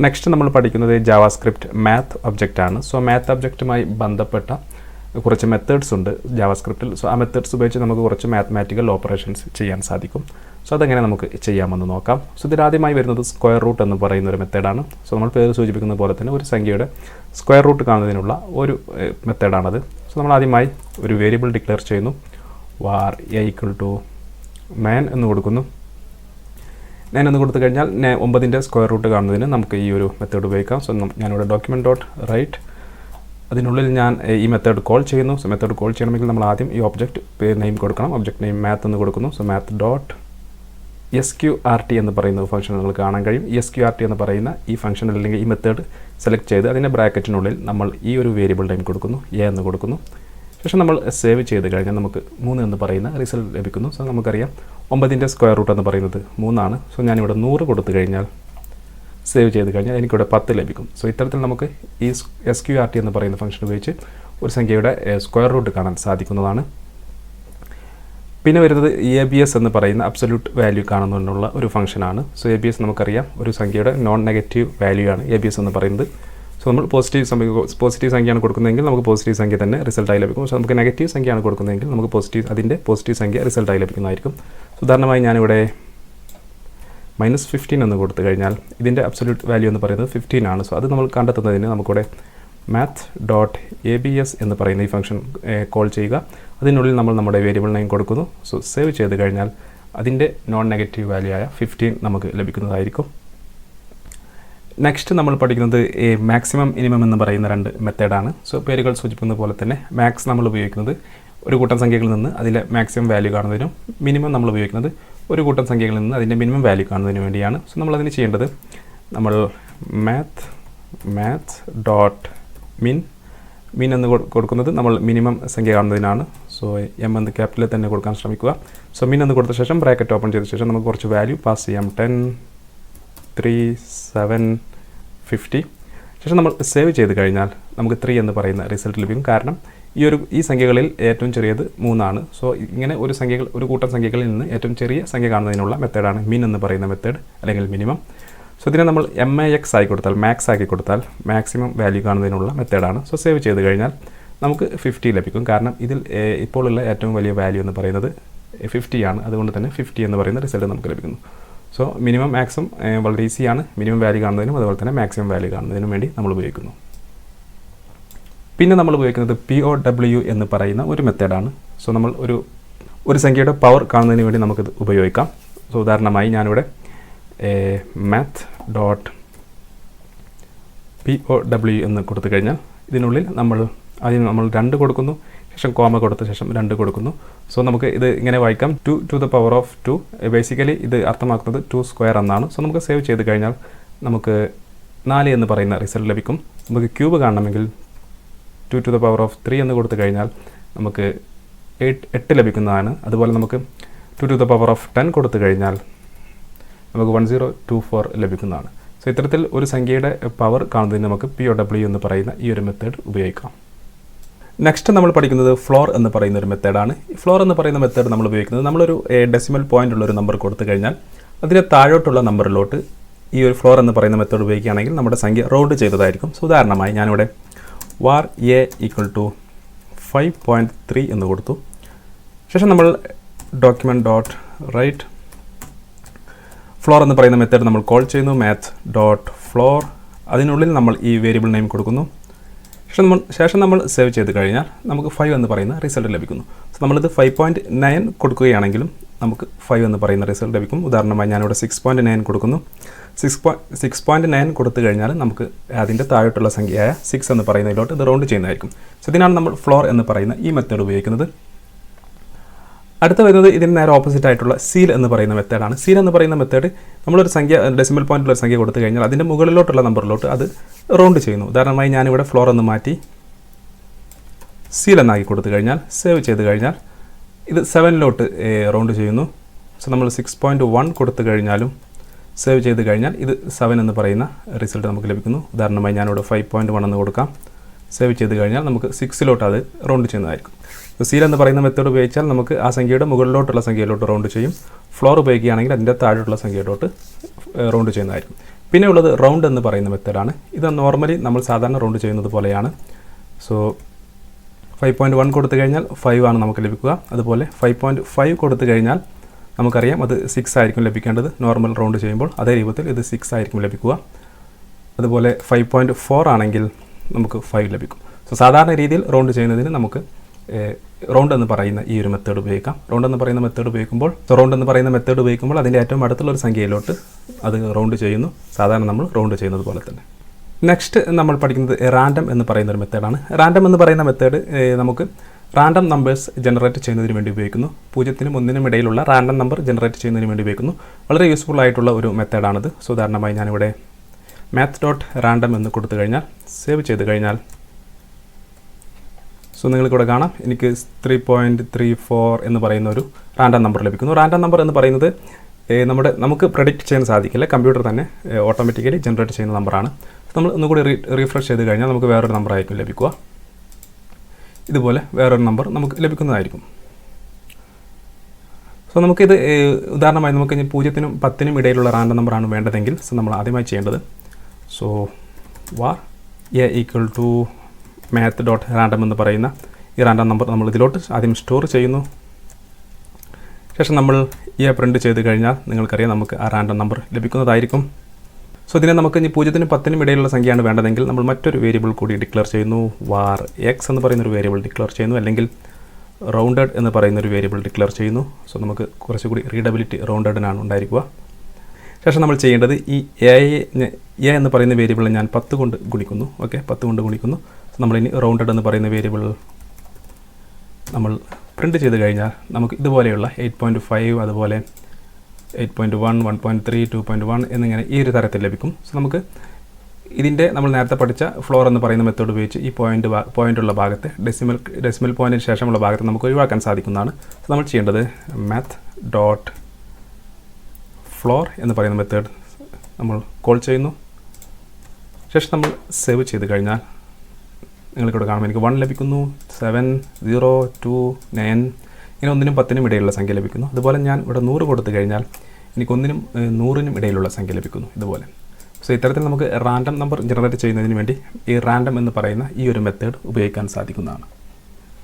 Next നമ്മൾ പഠിക്കുന്നത് JavaScript math object ആണ്. സോ മാത്ത് ഒബ്ജക്റ്റുമായി ബന്ധപ്പെട്ട കുറച്ച് മെത്തേഡ്സ് ഉണ്ട് ജാവാസ്ക്രിപ്റ്റിൽ. സോ ആ മെത്തേഡ്സ് ഉപയോഗിച്ച് നമുക്ക് കുറച്ച് മാത്തമാറ്റിക്കൽ ഓപ്പറേഷൻസ് ചെയ്യാൻ സാധിക്കും. സോ അതെങ്ങനെ നമുക്ക് ചെയ്യാമെന്ന് നോക്കാം. സോ ഇതിലാദ്യമായി വരുന്നത് സ്ക്വയർ റൂട്ട് എന്ന് പറയുന്ന ഒരു മെത്തേഡാണ്. സോ നമ്മൾ പേര് സൂചിപ്പിക്കുന്ന പോലെ തന്നെ ഒരു സംഖ്യയുടെ സ്ക്വയർ റൂട്ട് കാണുന്നതിനുള്ള ഒരു മെത്തേഡാണത്. സോ നമ്മൾ ആദ്യമായി ഒരു വേരിയബിൾ ഡിക്ലെയർ ചെയ്യുന്നു. var a = 9 എന്ന് കൊടുക്കുന്നു. 9 എന്ന് കൊടുത്തു കഴിഞ്ഞാൽ 9ൻ്റെ സ്ക്വയർ റൂട്ട് കാണുന്നതിന് നമുക്ക് ഈ ഒരു മെത്തേഡ് ഉപയോഗിക്കാം. സോ ഞാനിവിടെ document.write അതിനുള്ളിൽ ഞാൻ ഈ മെത്തേഡ് കോൾ ചെയ്യുന്നു. സോ മെത്തേഡ് കോൾ ചെയ്യണമെങ്കിൽ നമ്മൾ ആദ്യം ഈ ഒബ്ജക്റ്റ് നെയിം കൊടുക്കണം. ഒബ്ജക്റ്റ് നെയിം മാത്ത് എന്ന് കൊടുക്കുന്നു. സോ math.sqrt എന്ന് പറയുന്ന ഫംഗ്ഷൻ നിങ്ങൾക്ക് കാണാൻ കഴിയും. sqrt എന്ന് പറയുന്ന ഈ ഫംഗ്ഷൻ അല്ലെങ്കിൽ ഈ മെത്തേഡ് സെലക്ട് ചെയ്ത് അതിൻ്റെ ബ്രാക്കറ്റിനുള്ളിൽ നമ്മൾ ഈ ഒരു വേരിയബിൾ നെയിം കൊടുക്കുന്നു, a എന്ന് കൊടുക്കുന്നു. ശേഷം നമ്മൾ സേവ് ചെയ്ത് കഴിഞ്ഞാൽ നമുക്ക് 3 എന്ന് പറയുന്ന റിസൾട്ട് ലഭിക്കുന്നു. സോ നമുക്കറിയാം 9ൻ്റെ സ്ക്വയർ റൂട്ട് എന്ന് പറയുന്നത് 3 ആണ്. സോ ഞാനിവിടെ 100 കൊടുത്തു കഴിഞ്ഞാൽ സേവ് ചെയ്ത് കഴിഞ്ഞാൽ എനിക്കിവിടെ 10 ലഭിക്കും. സോ ഇത്തരത്തിൽ നമുക്ക് ഈ sqrt എന്ന് പറയുന്ന ഫംഗ്ഷൻ ഉപയോഗിച്ച് ഒരു സംഖ്യയുടെ സ്ക്വയർ റൂട്ട് കാണാൻ സാധിക്കുന്നതാണ്. പിന്നെ വരുന്നത് abs എന്ന് പറയുന്ന അബ്സല്യൂട്ട് വാല്യൂ കാണുന്നതിനുള്ള ഒരു ഫംഗ്ഷനാണ്. സോ abs നമുക്കറിയാം ഒരു സംഖ്യയുടെ നോൺ നെഗറ്റീവ് വാല്യൂ ആണ് abs എന്ന് പറയുന്നത്. സോ നമ്മൾ പോസിറ്റീവ് സംഖ്യയാണ് കൊടുക്കുന്നതെങ്കിൽ നമുക്ക് പോസിറ്റീവ് സംഖ്യ തന്നെ റിസൾട്ടായി ലഭിക്കും. പക്ഷേ നമുക്ക് നെഗറ്റീവ് സംഖ്യയാണ് കൊടുക്കുന്നതെങ്കിൽ നമുക്ക് അതിൻ്റെ പോസിറ്റീവ് സംഖ്യ റിസൾട്ടായി ലഭിക്കുന്നതായിരിക്കും. ഉദാഹരണമായി ഞാനിവിടെ -15 എന്ന് കൊടുത്തു കഴിഞ്ഞാൽ ഇതിൻ്റെ അബ്സല്യൂട്ട് വാല്യൂ എന്ന് പറയുന്നത് 15 ആണ്. സോ അത് നമ്മൾ കണ്ടെത്തുന്നതിന് നമുക്കിവിടെ math.abs എന്ന് പറയുന്ന ഈ ഫംഗ്ഷൻ കോൾ ചെയ്യുക. അതിനുള്ളിൽ നമ്മൾ നമ്മുടെ വേരിയബിൾ നെയിം കൊടുക്കുന്നു. സോ സേവ് ചെയ്ത് കഴിഞ്ഞാൽ അതിൻ്റെ നോൺ നെഗറ്റീവ് വാല്യൂ ആയ 15 നമുക്ക് ലഭിക്കുന്നതായിരിക്കും. നെക്സ്റ്റ് നമ്മൾ പഠിക്കുന്നത് മാക്സിമം മിനിമം എന്ന് പറയുന്ന 2 മെത്തേഡാണ്. സോ പേരുകൾ സൂചിപ്പിക്കുന്ന പോലെ തന്നെ മാക്സ് നമ്മൾ ഉപയോഗിക്കുന്നത് ഒരു കൂട്ടം സംഖ്യകളിൽ നിന്ന് അതിലെ മാക്സിമം വാല്യൂ കാണുന്നതിനും മിനിമം നമ്മൾ ഉപയോഗിക്കുന്നത് ഒരു കൂട്ടം സംഖ്യകളിൽ നിന്ന് അതിൻ്റെ മിനിമം വാല്യൂ കാണുന്നതിന് വേണ്ടിയാണ്. സോ നമ്മളതിന് ചെയ്യേണ്ടത് നമ്മൾ math.min എന്ന് കൊടുക്കുന്നത് നമ്മൾ മിനിമം സംഖ്യ കാണുന്നതിനാണ്. സോ m എന്ന് ക്യാപിറ്റലിൽ തന്നെ കൊടുക്കാൻ ശ്രമിക്കുക. സോ min എന്ന് കൊടുത്ത ശേഷം ബ്രാക്കറ്റ് ഓപ്പൺ ചെയ്ത ശേഷം നമുക്ക് കുറച്ച് വാല്യൂ പാസ് ചെയ്യാം. 10, 3, 7, 50. ശേഷം നമ്മൾ സേവ് ചെയ്ത് കഴിഞ്ഞാൽ നമുക്ക് 3 എന്ന് പറയുന്ന റിസൾട്ട് ലഭിക്കും. കാരണം ഈ സംഖ്യകളിൽ ഏറ്റവും ചെറിയത് 3 ആണ്. സോ ഇങ്ങനെ ഒരു കൂട്ടം സംഖ്യകളിൽ നിന്ന് ഏറ്റവും ചെറിയ സംഖ്യ കാണുന്നതിനുള്ള മെത്തേഡാണ് min എന്ന് പറയുന്ന മെത്തേഡ് അല്ലെങ്കിൽ മിനിമം. സോ ഇതിനെ നമ്മൾ max ആക്കി കൊടുത്താൽ മാക്സിമം വാല്യൂ കാണുന്നതിനുള്ള മെത്തേഡാണ്. സോ സേവ് ചെയ്ത് കഴിഞ്ഞാൽ നമുക്ക് 50 ലഭിക്കും. കാരണം ഇതിൽ ഇപ്പോഴുള്ള ഏറ്റവും വലിയ വാല്യൂ എന്ന് പറയുന്നത് 50 ആണ്. അതുകൊണ്ട് തന്നെ 50 എന്ന് പറയുന്ന റിസൾട്ട് നമുക്ക് ലഭിക്കുന്നു. സോ മിനിമം മാക്സും വളരെ ഈസിയാണ്. മിനിമം വാല്യൂ കാണുന്നതിനും അതുപോലെ തന്നെ മാക്സിമം വാല്യൂ കാണുന്നതിനും വേണ്ടി നമ്മൾ ഉപയോഗിക്കുന്നു. പിന്നെ നമ്മൾ ഉപയോഗിക്കുന്നത് POW എന്ന് പറയുന്ന ഒരു മെത്തേഡാണ്. സോ നമ്മൾ ഒരു സംഖ്യയുടെ പവർ കാണുന്നതിന് വേണ്ടി നമുക്കിത് ഉപയോഗിക്കാം. സോ ഉദാഹരണമായി ഞാനിവിടെ math.pow എന്ന് കൊടുത്തു കഴിഞ്ഞാൽ ഇതിനുള്ളിൽ ആദ്യം നമ്മൾ 2 കൊടുക്കുന്നു, ശേഷം കോമ കൊടുത്ത ശേഷം 2 കൊടുക്കുന്നു. സോ നമുക്ക് ഇത് ഇങ്ങനെ വായിക്കാം 2 to the power of 2. Basically ഇത് അർത്ഥമാക്കുന്നത് 2 സ്ക്വയർ എന്നാണ്. സോ നമുക്ക് സേവ് ചെയ്ത് കഴിഞ്ഞാൽ നമുക്ക് 4 എന്ന് പറയുന്ന റിസൾട്ട് ലഭിക്കും. നമുക്ക് ക്യൂബ് കാണണമെങ്കിൽ 2 to the power of 3 എന്ന് കൊടുത്തു കഴിഞ്ഞാൽ നമുക്ക് 8 ലഭിക്കുന്നതാണ്. അതുപോലെ നമുക്ക് 2 to the power of 10 കൊടുത്തു കഴിഞ്ഞാൽ നമുക്ക് 1024 ലഭിക്കുന്നതാണ്. സോ ഇത്തരത്തിൽ ഒരു സംഖ്യയുടെ പവർ കാണുന്നതിന് നമുക്ക് POW എന്ന് പറയുന്ന ഈ ഒരു മെത്തേഡ് ഉപയോഗിക്കാം. നെക്സ്റ്റ് നമ്മൾ പഠിക്കുന്നത് ഫ്ലോർ എന്ന് പറയുന്ന ഒരു മെത്തേഡാണ്. ഈ ഫ്ലോർ എന്ന് പറയുന്ന മെത്തേഡ് നമ്മൾ ഉപയോഗിക്കുന്നത് നമ്മളൊരു ഡെസിമൽ പോയിൻ്റ് ഉള്ളൊരു നമ്പർ കൊടുത്തു കഴിഞ്ഞാൽ അതിന് താഴോട്ടുള്ള നമ്പറിലോട്ട് ഈ ഒരു ഫ്ലോർ എന്ന് പറയുന്ന മെത്തേഡ് ഉപയോഗിക്കുകയാണെങ്കിൽ നമ്മുടെ സംഖ്യ റൗണ്ട് ചെയ്തതായിരിക്കും. സോ ഉദാഹരണമായി ഞാനിവിടെ var a = 5.3 എന്ന് കൊടുത്തു. ശേഷം നമ്മൾ document.write ഫ്ലോർ എന്ന് പറയുന്ന മെത്തേഡ് നമ്മൾ കോൾ ചെയ്യുന്നു. math.floor അതിനുള്ളിൽ നമ്മൾ ഈ വേരിയബിൾ നെയിം കൊടുക്കുന്നു. ശേഷം നമ്മൾ സേവ് ചെയ്ത് കഴിഞ്ഞാൽ നമുക്ക് 5 എന്ന് പറയുന്ന റിസൾട്ട് ലഭിക്കുന്നു. സോ നമ്മളിത് 5.9 കൊടുക്കുകയാണെങ്കിലും നമുക്ക് 5 എന്ന് പറയുന്ന റിസൾട്ട് ലഭിക്കും. ഉദാഹരണമായി ഞാനിവിടെ 6.9 കൊടുക്കുന്നു. 6.9 കൊടുത്തു കഴിഞ്ഞാൽ നമുക്ക് അതിൻ്റെ താഴോട്ടുള്ള സംഖ്യയായ 6 എന്ന് പറയുന്നതിലോട്ട് ഇത് റൗണ്ട് ചെയ്യുന്നതായിരിക്കും. സോ ഇതിനാണ് നമ്മൾ ഫ്ലോർ എന്ന് പറയുന്ന ഈ മെത്തേഡ് ഉപയോഗിക്കുന്നത്. അടുത്ത വരുന്നത് ഇതിന് നേരെ ഓപ്പോസിറ്റ് ആയിട്ടുള്ള സീൽ എന്ന് പറയുന്ന മെത്തേഡാണ്. സീൽ എന്ന് പറയുന്ന മെത്തേഡ് നമ്മളൊരു സംഖ്യ ഡെസിമൽ പോയിന്റിലുള്ള ഒരു സംഖ്യ കൊടുത്തു കഴിഞ്ഞാൽ അതിൻ്റെ മുകളിലോട്ടുള്ള നമ്പറിലോട്ട് അത് റൗണ്ട് ചെയ്യുന്നു. ഉദാഹരണമായി ഞാനിവിടെ ഫ്ലോർ എന്ന് മാറ്റി സീൽ എന്നാക്കി കൊടുത്തു കഴിഞ്ഞാൽ സേവ് ചെയ്ത് കഴിഞ്ഞാൽ ഇത് 7ലോട്ട് റൗണ്ട് ചെയ്യുന്നു. സോ നമ്മൾ 6.1 കൊടുത്തു കഴിഞ്ഞാലും സേവ് ചെയ്ത് കഴിഞ്ഞാൽ ഇത് 7 എന്ന് പറയുന്ന റിസൾട്ട് നമുക്ക് ലഭിക്കുന്നു. ഉദാഹരണമായി ഞാനിവിടെ 5.1 എന്ന് കൊടുക്കാം. സേവ് ചെയ്ത് കഴിഞ്ഞാൽ നമുക്ക് 6ലോട്ട് അത് റൗണ്ട് ചെയ്യുന്നതായിരിക്കും. സീൽ എന്ന് പറയുന്ന മെത്തേഡ് ഉപയോഗിച്ചാൽ നമുക്ക് ആ സംഖ്യയുടെ മുകളിലോട്ടുള്ള സംഖ്യയിലോട്ട് റൗണ്ട് ചെയ്യും. ഫ്ലോർ ഉപയോഗിക്കുകയാണെങ്കിൽ അതിൻ്റെ താഴോട്ടുള്ള സംഖ്യയിലോട്ട് റൗണ്ട് ചെയ്യുന്നതായിരിക്കും. പിന്നെ ഉള്ളത് റൗണ്ട് എന്ന് പറയുന്ന മെത്തേഡാണ്. ഇത് നോർമലി നമ്മൾ സാധാരണ റൗണ്ട് ചെയ്യുന്നത് പോലെയാണ്. സോ 5.1 കൊടുത്തു കഴിഞ്ഞാൽ 5 ആണ് നമുക്ക് ലഭിക്കുക. അതുപോലെ 5.5 കൊടുത്തു കഴിഞ്ഞാൽ നമുക്കറിയാം അത് 6 ആയിരിക്കും ലഭിക്കേണ്ടത്. നോർമൽ റൗണ്ട് ചെയ്യുമ്പോൾ അതേ രൂപത്തിൽ ഇത് 6 ആയിരിക്കും ലഭിക്കുക. അതുപോലെ 5.4 ആണെങ്കിൽ നമുക്ക് 5 ലഭിക്കും. സോ സാധാരണ രീതിയിൽ റൗണ്ട് ചെയ്യുന്നതിന് നമുക്ക് റൗണ്ട് എന്ന് പറയുന്ന ഈ ഒരു മെത്തേഡ് ഉപയോഗിക്കാം. റൗണ്ട് എന്ന് പറയുന്ന മെത്തേഡ് ഉപയോഗിക്കുമ്പോൾ അതിൻ്റെ ഏറ്റവും അടുത്തുള്ള ഒരു സംഖ്യയിലോട്ട് അത് റൗണ്ട് ചെയ്യുന്നു. സാധാരണ നമ്മൾ റൗണ്ട് ചെയ്യുന്നത് പോലെ തന്നെ. നെക്സ്റ്റ് നമ്മൾ പഠിക്കുന്നത് റാൻഡം എന്ന് പറയുന്ന ഒരു മെത്തേഡാണ്. റാൻഡം എന്ന് പറയുന്ന മെത്തേഡ് നമുക്ക് റാൻഡം നമ്പേഴ്സ് ജനറേറ്റ് ചെയ്യുന്നതിന് വേണ്ടി ഉപയോഗിക്കുന്നു. 0-നും 1-നും ഇടയിലുള്ള റാൻഡം നമ്പർ ജനറേറ്റ് ചെയ്യുന്നതിന് വേണ്ടി ഉപയോഗിക്കുന്നു. വളരെ യൂസ്ഫുൾ ആയിട്ടുള്ള ഒരു മെത്തേഡാണിത്. സോ ഉദാഹരണമായി ഞാനിവിടെ math.random എന്ന് കൊടുത്തു കഴിഞ്ഞാൽ സേവ് ചെയ്ത് കഴിഞ്ഞാൽ സോ നിങ്ങൾക്കിവിടെ കാണാം എനിക്ക് 3.34 എന്ന് പറയുന്ന ഒരു റാൻഡം നമ്പർ ലഭിക്കുന്നു. റാൻഡം നമ്പർ എന്ന് പറയുന്നത് നമുക്ക് പ്രഡിക്റ്റ് ചെയ്യാൻ സാധിക്കില്ല. കമ്പ്യൂട്ടർ തന്നെ ഓട്ടോമാറ്റിക്കലി ജനറേറ്റ് ചെയ്യുന്ന നമ്പറാണ്. നമ്മൾ ഒന്നുകൂടി റീഫ്രഷ് ചെയ്ത് കഴിഞ്ഞാൽ നമുക്ക് വേറൊരു നമ്പർ ആയിരിക്കും ലഭിക്കുക. ഇതുപോലെ വേറൊരു നമ്പർ നമുക്ക് ലഭിക്കുന്നതായിരിക്കും. സോ നമുക്കിത് ഉദാഹരണമായി നമുക്ക് 0-നും 10-നും ഇടയിലുള്ള റാൻഡം നമ്പറാണ് വേണ്ടതെങ്കിൽ സോ നമ്മൾ ആദ്യമായി ചെയ്യേണ്ടത് സോ var a = math.random എന്ന് പറയുന്ന ഈ റാൻഡം നമ്പർ നമ്മൾ ഇതിലോട്ട് ആദ്യം സ്റ്റോർ ചെയ്യുന്നു. ശേഷം നമ്മൾ പ്രിൻറ്റ് ചെയ്ത് കഴിഞ്ഞാൽ നിങ്ങൾക്കറിയാം നമുക്ക് ആ റാൻഡം നമ്പർ ലഭിക്കുന്നതായിരിക്കും. സോ ഇതിനെ നമുക്ക് 0-നും 10-നും ഇടയിലുള്ള സംഖ്യയാണ് വേണ്ടതെങ്കിൽ നമ്മൾ മറ്റൊരു വേരിയബിൾ കൂടി ഡിക്ലെയർ ചെയ്യുന്നു. var x എന്ന് പറയുന്നൊരു വേരിയബിൾ ഡിക്ലെയർ ചെയ്യുന്നു. അല്ലെങ്കിൽ റൗണ്ടഡ് എന്ന് പറയുന്നൊരു വേരിയബിൾ ഡിക്ലെയർ ചെയ്യുന്നു. സോ നമുക്ക് കുറച്ചുകൂടി റീഡബിലിറ്റി റൗണ്ടഡിനാണ് ഉണ്ടായിരിക്കുക. ശേഷം നമ്മൾ ചെയ്യേണ്ടത് ഈ എ എന്ന് പറയുന്ന വേരിയബിൾ ഞാൻ 10 കൊണ്ട് ഗുണിക്കുന്നു. ഓക്കെ, 10 കൊണ്ട് ഗുണിക്കുന്നു. നമ്മളിനി റൗണ്ടഡ് എന്ന് പറയുന്ന വേരിയബിൾ നമ്മൾ പ്രിൻറ്റ് ചെയ്ത് കഴിഞ്ഞാൽ നമുക്ക് ഇതുപോലെയുള്ള 8.5 അതുപോലെ 8.1 1.3 2.1 എന്നിങ്ങനെ ഈ ഒരു തരത്തിൽ ലഭിക്കും. സോ നമുക്ക് ഇതിൻ്റെ നമ്മൾ നേരത്തെ പഠിച്ച ഫ്ലോർ എന്ന് പറയുന്ന മെത്തേഡ് ഉപയോഗിച്ച് ഈ പോയിൻ്റുള്ള ഭാഗത്തെ ഡെസിമൽ പോയിൻറ്റിന് ശേഷമുള്ള ഭാഗത്ത് നമുക്ക് ഒഴിവാക്കാൻ സാധിക്കുന്നതാണ്. സോ നമ്മൾ ചെയ്യേണ്ടത് math.floor എന്ന് പറയുന്ന മെത്തേഡ് നമ്മൾ കോൾ ചെയ്യുന്നു. ശേഷം നമ്മൾ സേവ് ചെയ്ത് കഴിഞ്ഞാൽ നിങ്ങൾക്കിവിടെ കാണുമ്പോൾ എനിക്ക് 1 ലഭിക്കുന്നു, 7 0 2 9 ഇങ്ങനെ 1-നും 10-നും ഇടയിലുള്ള സംഖ്യ ലഭിക്കുന്നു. അതുപോലെ ഞാൻ ഇവിടെ 100 കൊടുത്തു കഴിഞ്ഞാൽ എനിക്ക് 1-നും 100-നും ഇടയിലുള്ള സംഖ്യ ലഭിക്കുന്നു ഇതുപോലെ. സോ ഇത്തരത്തിൽ നമുക്ക് റാൻഡം നമ്പർ ജനറേറ്റ് ചെയ്യുന്നതിന് വേണ്ടി ഈ റാൻഡം എന്ന് പറയുന്ന ഈ ഒരു മെത്തേഡ് ഉപയോഗിക്കാൻ സാധിക്കുന്നതാണ്.